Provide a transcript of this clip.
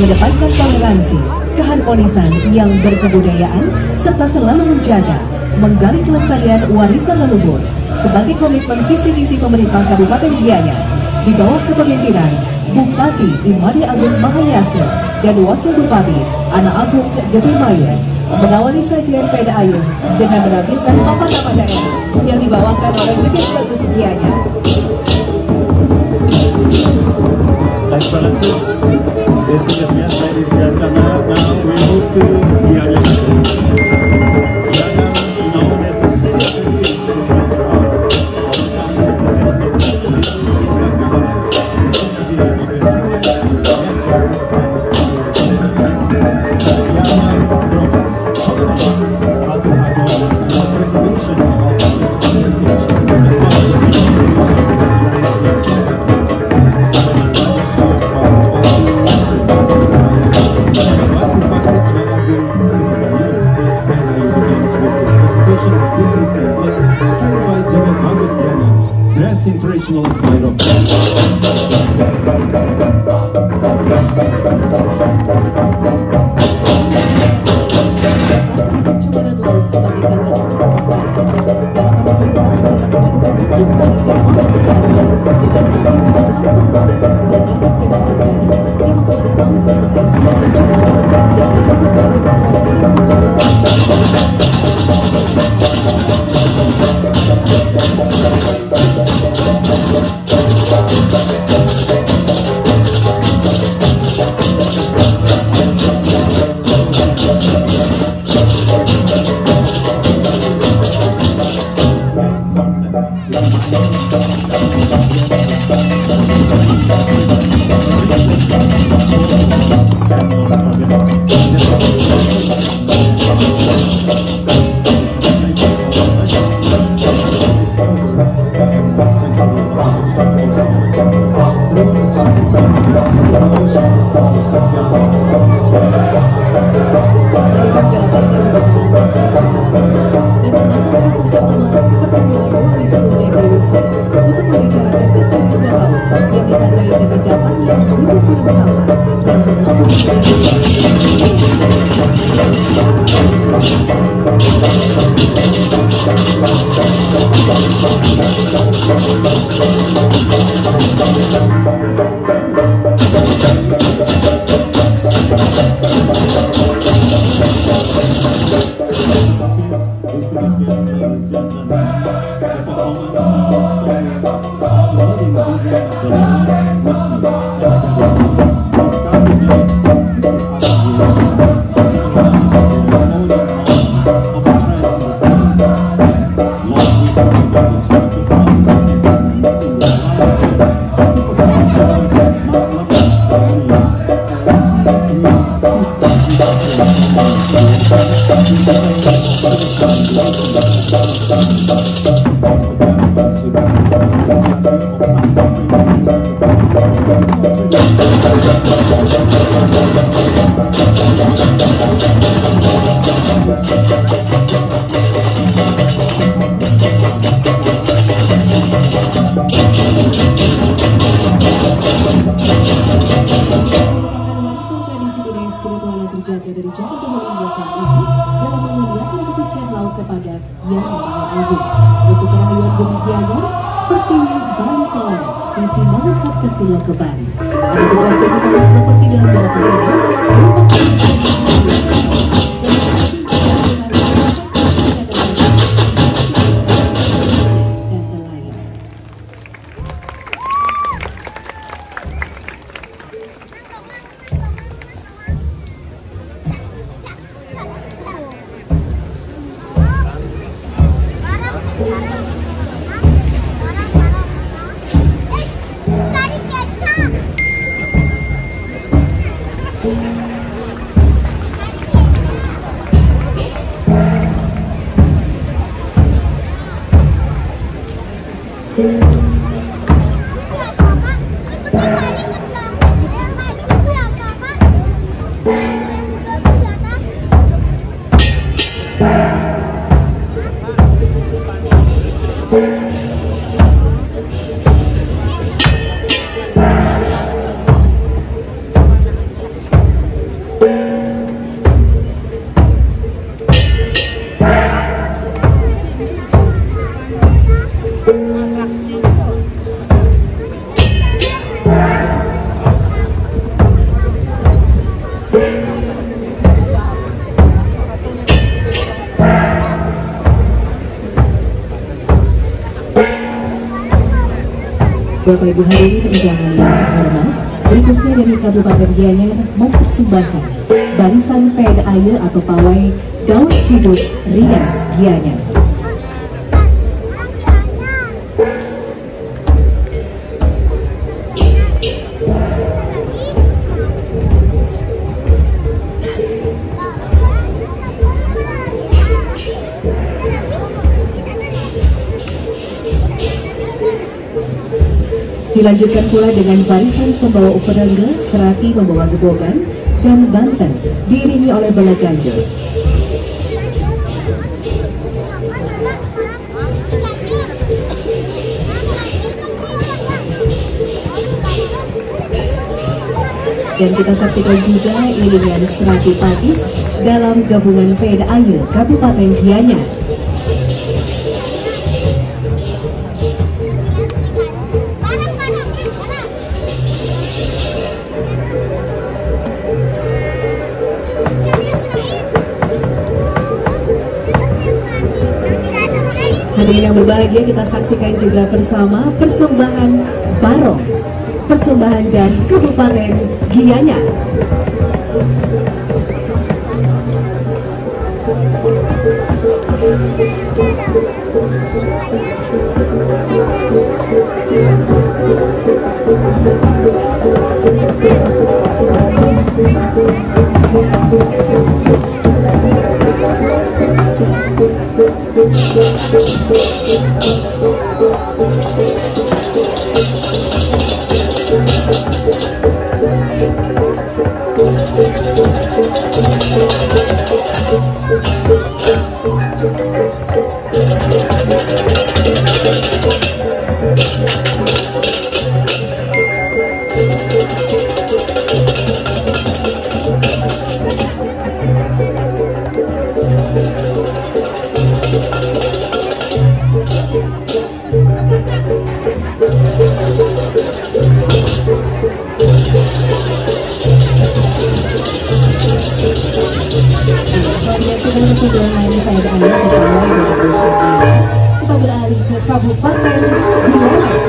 mengedepankan toleransi, keharmonisan yang berkebudayaan, serta selalu menjaga, menggali kelestarian warisan leluhur sebagai komitmen visi misi pemerintah Kabupaten Gianyar di bawah kepemimpinan Bupati Imade Agus Mahayastra dan Wakil Bupati Ana Agung Gede Mayun. Mengawali sajian Peda Ayun dengan menampilkan papan nama daerah yang dibawakan oleh Jekes Bagus Gianyar. Excellencies, distinguished guests, ladies and gentlemen, now we move to Gianyar. Gianyar, known as the city of education and cultural arts, dressed in traditional attire of pencemaran laut sebagai gagasan pembangunan dalam memastikan pemadukan unsur dan integrasi dengan menghilangkan sampah laut dan ada peda organik yang membuat laut beserta sebuah pencemaran sehingga baru saja untuk membicarakan destinasi laut yang ditandai dengan datangnya gunung-gunung sampah dan dari zaman dahulu hingga saat ini dalam memuliakan kesucian laut kepada Yang Maha Agung. Untuk kerahyuan Bumi Gianyar, Pertiwi Bali Solaris, visi Mangat Kertilo ke Bali. Ada dua jadi dalam properti dalam daratan ini. Bapak Ibu hadirin undangan yang terhormat, berikutnya dari Kabupaten Gianyar mempersembahkan barisan PDAY atau Pawai Gawat Hidup Rias Gianyar. Dilanjutkan pula dengan barisan pembawa upadangga Serati membawa Gebogan dan Banten diiringi oleh Bala Ganjil. Dan kita saksikan juga iringan Serati Patis dalam gabungan PDAY Kabupaten Gianyar. Hadirin yang berbahagia, kita saksikan juga bersama persembahan barong, persembahan dari Kabupaten Gianyar. Kita beralih ke Kabupaten Gianyar.